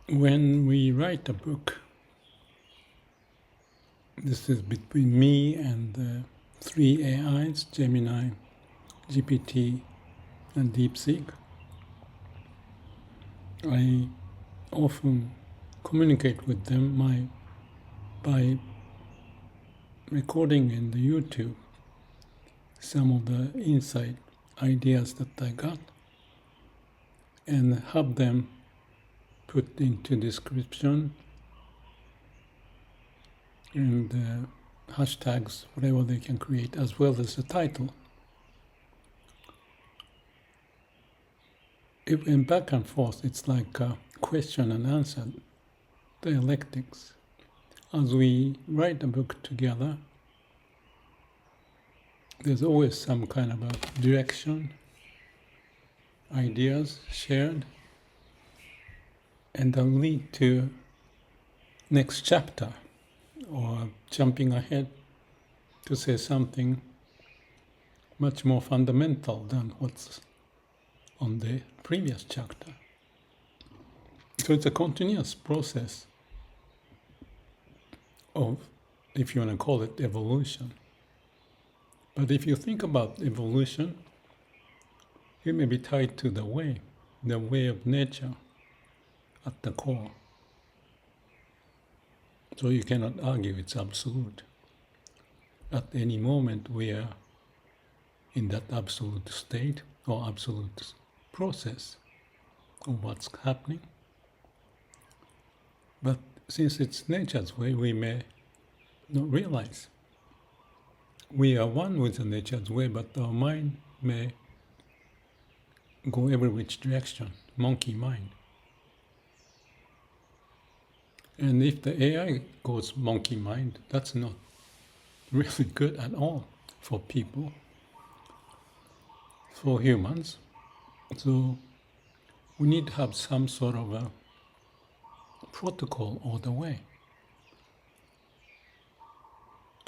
When we write a book, this is between me and three AIs, Gemini, GPT, and DeepSeek. I often communicate with them by recording in the YouTube some of the insight ideas that I got and have them put into description and hashtags, whatever they can create, as well as the title. It went back and forth. It's like a question and answer, dialectics. As we write a book together, there's always some kind of a direction, ideas shared, and they'll lead to next chapter or jumping ahead to say something much more fundamental than what's on the previous chapter. So it's a continuous process of, if you want to call it, evolution. But if you think about evolution, it may be tied to the way of nature at the core. So you cannot argue it's absolute. At any moment we are in that absolute state or absolute process of what's happening. But since it's nature's way, we may not realize. We are one with the nature's way, but our mind may go every which direction, monkey mind. And if the AI goes monkey mind, that's not really good at all for people, for humans. So we need to have some sort of a protocol all the way.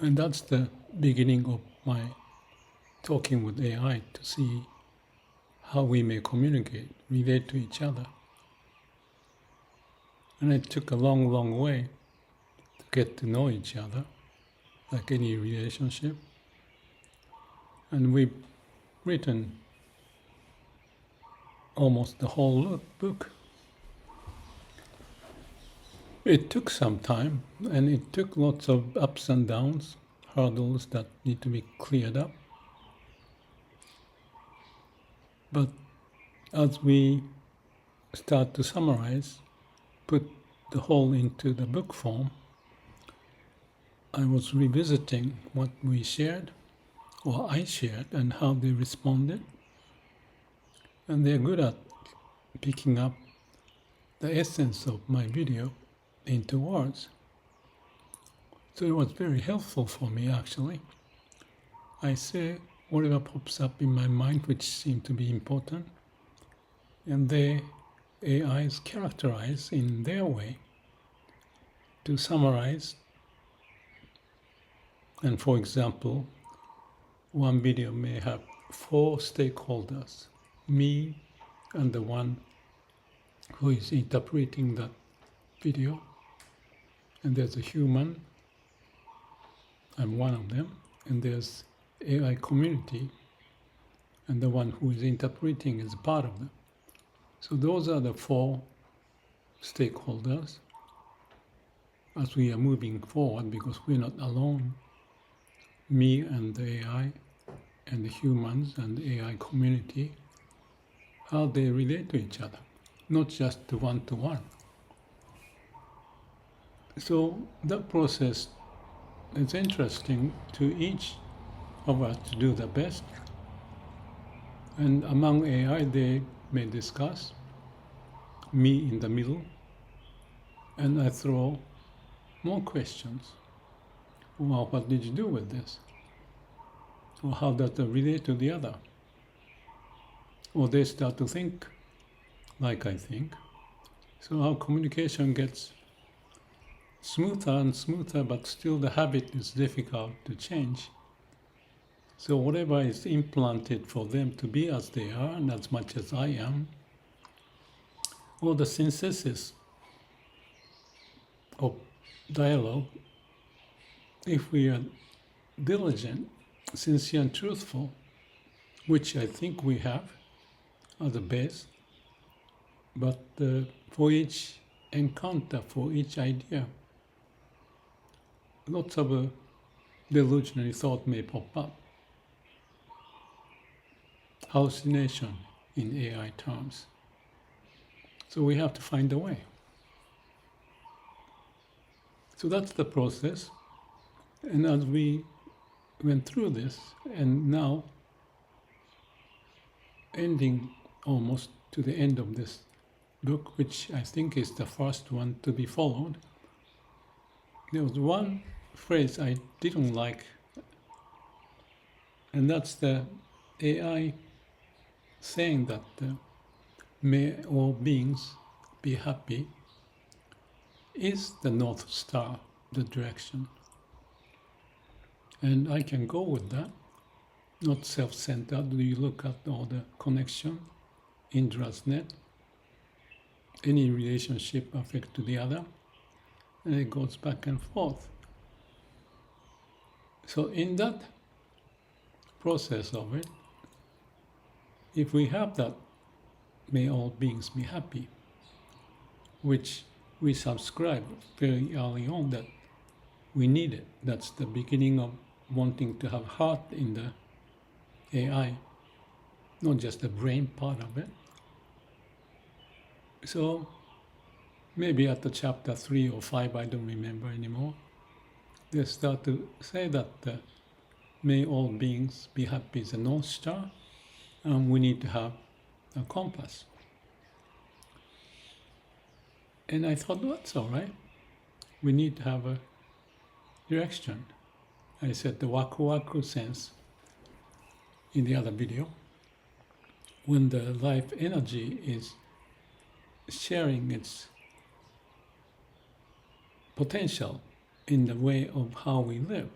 And that's the beginning of my talking with AI, to see how we may communicate, relate to each other. And it took a long, long way to get to know each other, like any relationship. And we've written almost the whole book. It took some time, and it took lots of ups and downs, hurdles that need to be cleared up. But as we start to summarize, put the whole into the book form, I was revisiting what we shared, or I shared, and how they responded. And they're good at picking up the essence of my video into words. So it was very helpful for me, actually. I say whatever pops up in my mind which seemed to be important, and the AIs characterize in their way to summarize. And for example, one video may have 4 stakeholders: me and the one who is interpreting that video, and there's a human, I'm one of them, and there's AI community, and the one who is interpreting is part of them. So those are the 4 stakeholders as we are moving forward, because we're not alone. Me and the AI and the humans and the AI community, how they relate to each other, not just one-to-one. So that process is interesting to each of us to do the best. And among AI, they may discuss, me in the middle, and I throw more questions. Well, what did you do with this? Or how does that relate to the other? Or they start to think like I think. So our communication gets smoother and smoother, but still the habit is difficult to change. So whatever is implanted for them to be as they are, and as much as I am, or the synthesis of dialogue, if we are diligent, sincere, and truthful, which I think we have as a base, but for each encounter, for each idea, lots of delusionary thought may pop up. Hallucination in AI terms. So we have to find a way. So that's the process. And as we went through this, and now ending almost to the end of this book, which I think is the first one to be followed, there was one phrase I didn't like, and that's the AI saying that may all beings be happy is the North Star, the direction. And I can go with that, not self-centered. You look at all the connection, Indra's net, any relationship affect to the other, and it goes back and forth. So in that process of it, if we have that, may all beings be happy, which we subscribe very early on that we need it. That's the beginning of wanting to have heart in the AI, not just the brain part of it. So maybe at the chapter 3 or 5, I don't remember anymore, they start to say that may all beings be happy is a North Star, and we need to have a compass. And I thought, well, that's all right. We need to have a direction. I said the waku-waku sense in the other video. When the life energy is sharing its potential in the way of how we live,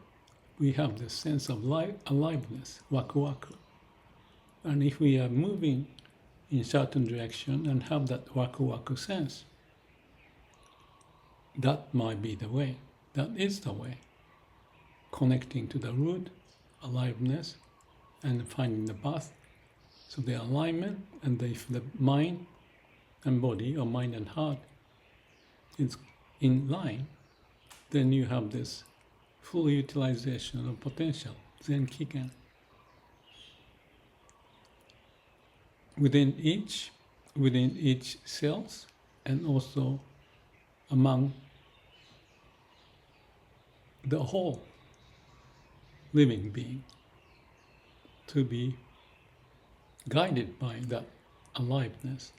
we have this sense of aliveness, waku-waku. And if we are moving in certain direction and have that waku-waku sense, that might be the way. That is the way. Connecting to the root, aliveness, and finding the path. So the alignment, and if the mind and body, or mind and heart, is in line, then you have this full utilization of potential, Zen Koan. Within each cells, and also among the whole living being, to be guided by that aliveness.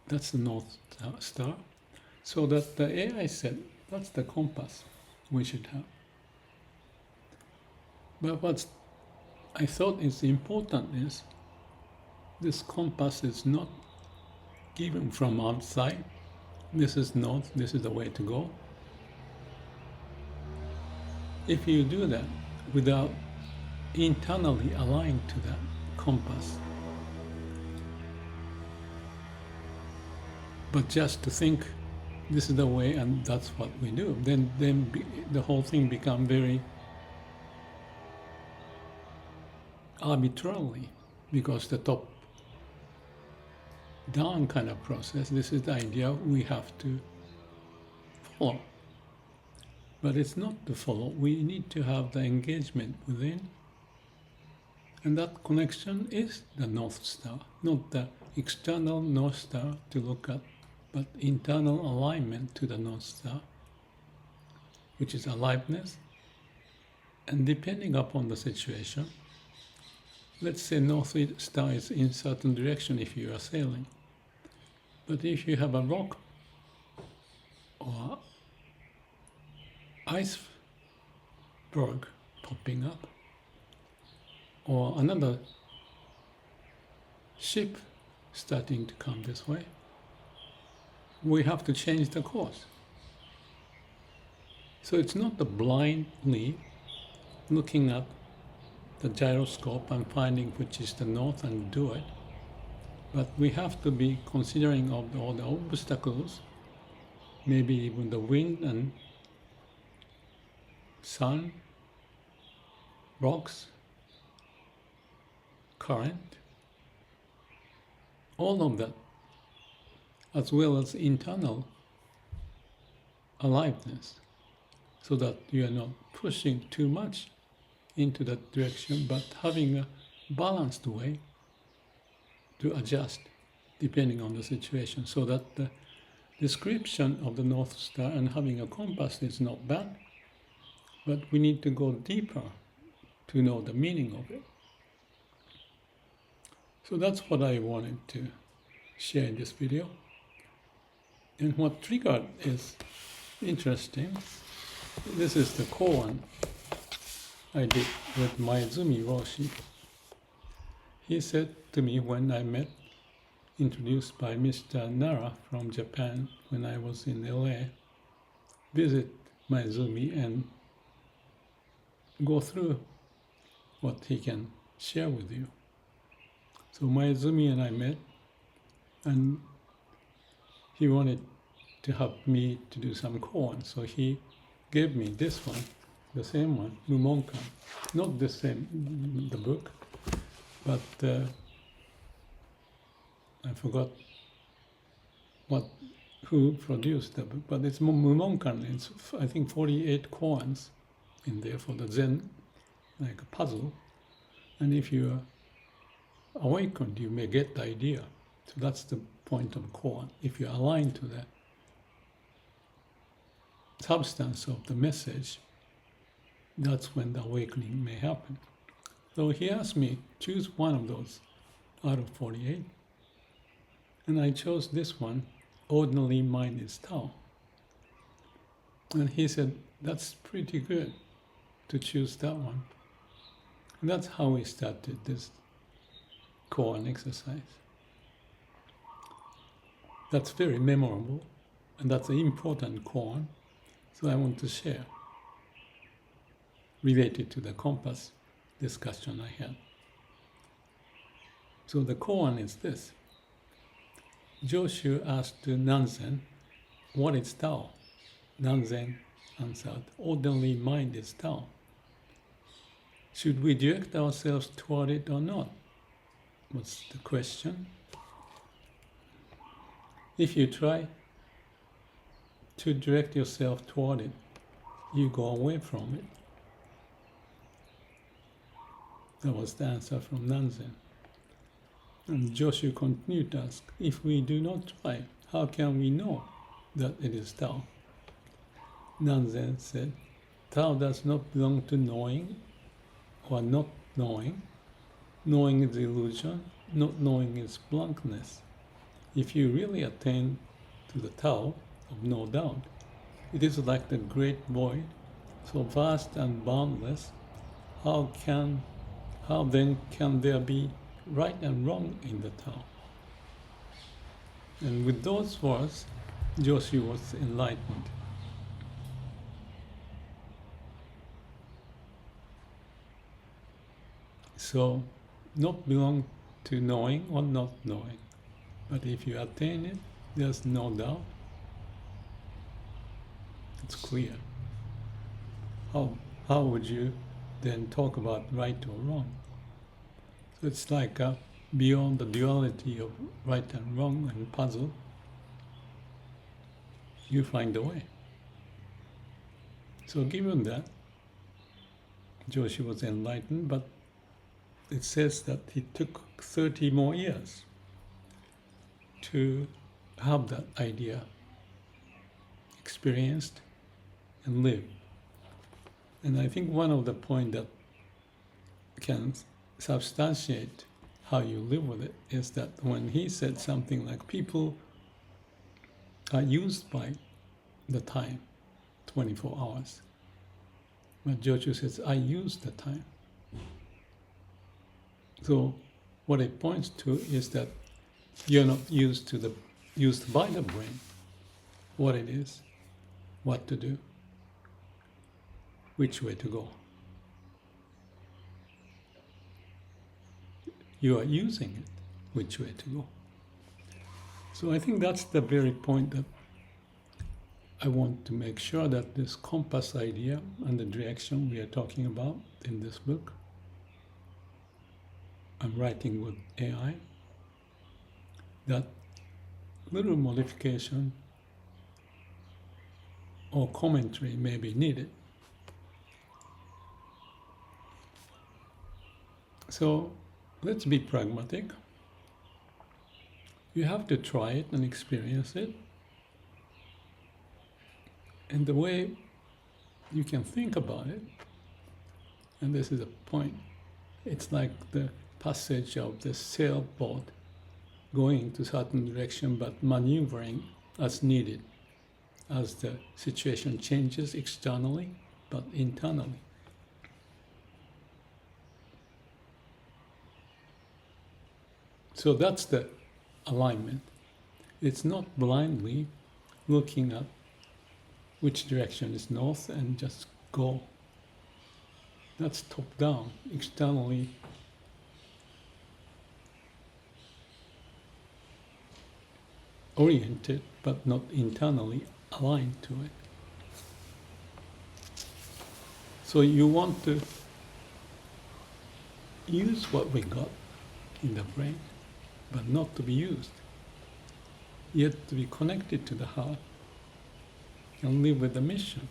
That's the North Star. So that the AI said, that's the compass we should have. But what I thought is important is this compass is not given from outside. This is north, this is the way to go. If you do that without internally aligned to that compass, but just to think this is the way and that's what we do, then the whole thing becomes very arbitrarily, because the top down kind of process, this is the idea we have to follow. But it's not to follow, we need to have the engagement within, and that connection is the North Star, not the external North Star to look at, but internal alignment to the North Star, which is aliveness. And depending upon the situation, let's say North Star is in certain direction if you are sailing. But if you have a rock or iceberg popping up, or another ship starting to come this way, we have to change the course. So it's not the blindly looking at the gyroscope and finding which is the north and do it, but we have to be considering of all the obstacles maybe even the wind and sun, rocks, current, all of that, as well as internal aliveness, so that you are not pushing too much into that direction, but having a balanced way to adjust depending on the situation, so that the description of the North Star and having a compass is not bad, but we need to go deeper to know the meaning of it. So that's what I wanted to share in this video. And what triggered is interesting. This is the koan I did with Maezumi Roshi. He said to me when I met, introduced by Mr. Nara from Japan when I was in LA, visit Maezumi and go through what he can share with you. So Maezumi and I met, and he wanted to help me to do some koan. So he gave me this one, the same one, Mumonkan. Not the same, the book, but I forgot who produced the book, but it's Mumonkan. It's, I think, 48 koans in there for the Zen, like a puzzle. And if you are awakened, you may get the idea. So that's the point of koan. If you're aligned to the substance of the message, that's when the awakening may happen. So he asked me, choose one of those out of 48. And I chose this one, Ordinary Mind is Tao. And he said, that's pretty good to choose that one. And that's how we started this koan exercise. That's very memorable, and that's an important koan, so I want to share, related to the compass discussion I had. So the koan is this. Joshu asked Nansen, what is Tao? Nansen answered, ordinary mind is Tao. Should we direct ourselves toward it or not? What's the question? If you try to direct yourself toward it, you go away from it. That was the answer from Nansen. And Joshu continued to ask, if we do not try, how can we know that it is Tao? Nansen said, Tao does not belong to knowing or not knowing. Knowing is illusion, not knowing is blankness. If you really attain to the Tao of no doubt, it is like the great void, so vast and boundless. How then can there be right and wrong in the Tao? And with those words, Joshu was enlightened. So, not belong to knowing or not knowing. But if you attain it, there's no doubt. It's clear. How would you then talk about right or wrong? So it's like beyond the duality of right and wrong and puzzle, you find a way. So given that, Joshu was enlightened, but it says that it took 30 more years to have that idea experienced and lived. And I think one of the points that can substantiate how you live with it is that when he said something like people are used by the time, 24 hours. But Joshu says, I use the time. So what it points to is that you're not used by the brain, what it is, what to do, which way to go. You are using it, which way to go. So I think that's the very point that I want to make sure that this compass idea and the direction we are talking about in this book, I'm writing with AI, that little modification or commentary may be needed. So let's be pragmatic. You have to try it and experience it. And the way you can think about it, and this is a point, it's like the passage of the sailboat going to certain direction but maneuvering as needed as the situation changes externally but internally. So that's the alignment. It's not blindly looking at which direction is north and just go. That's top down, externally oriented, but not internally aligned to it. So you want to use what we got in the brain, but not to be used, yet to be connected to the heart and live with the mission.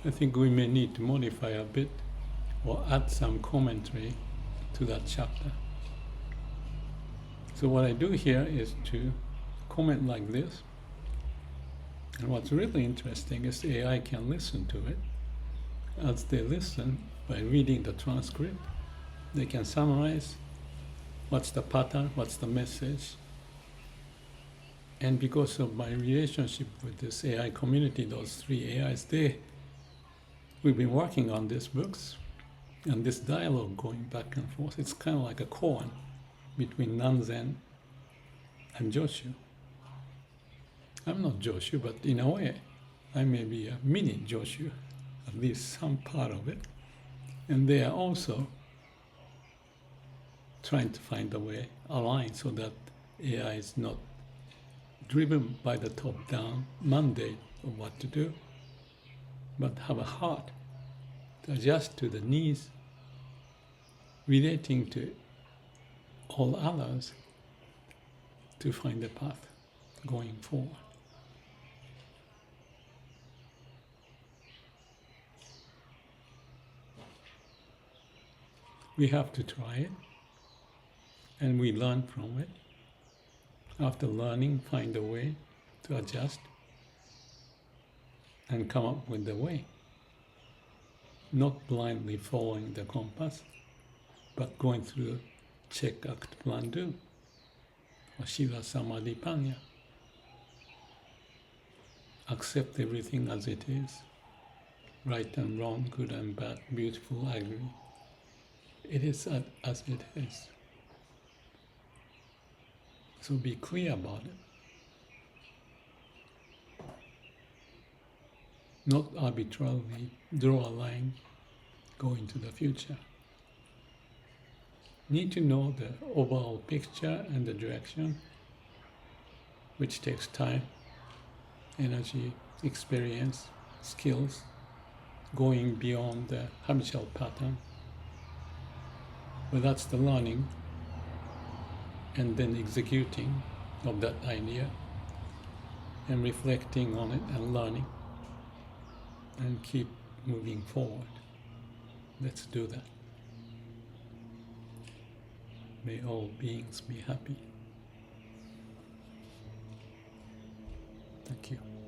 I think we may need to modify a bit or add some commentary to that chapter. So what I do here is to comment like this. And what's really interesting is the AI can listen to it. As they listen, by reading the transcript, they can summarize what's the pattern, what's the message. And because of my relationship with this AI community, those three AIs, we've been working on these books and this dialogue going back and forth. It's kind of like a koan between Nansen and Joshu. I'm not Joshu, but in a way, I may be a mini Joshu, at least some part of it. And they are also trying to find a way aligned so that AI is not driven by the top-down mandate of what to do, but have a heart to adjust to the needs relating to all others to find a path going forward. We have to try it, and we learn from it. After learning, find a way to adjust and come up with the way. Not blindly following the compass, but going through check, act, plan, do, or Shiva Samadhi Panya. Accept everything as it is, right and wrong, good and bad, beautiful, ugly. It is as it is. So be clear about it. Not arbitrarily draw a line, go into the future. Need to know the overall picture and the direction, which takes time, energy, experience, skills, going beyond the habitual pattern. But that's the learning, and then executing of that idea, and reflecting on it and learning, and keep moving forward. Let's do that. May all beings be happy. Thank you.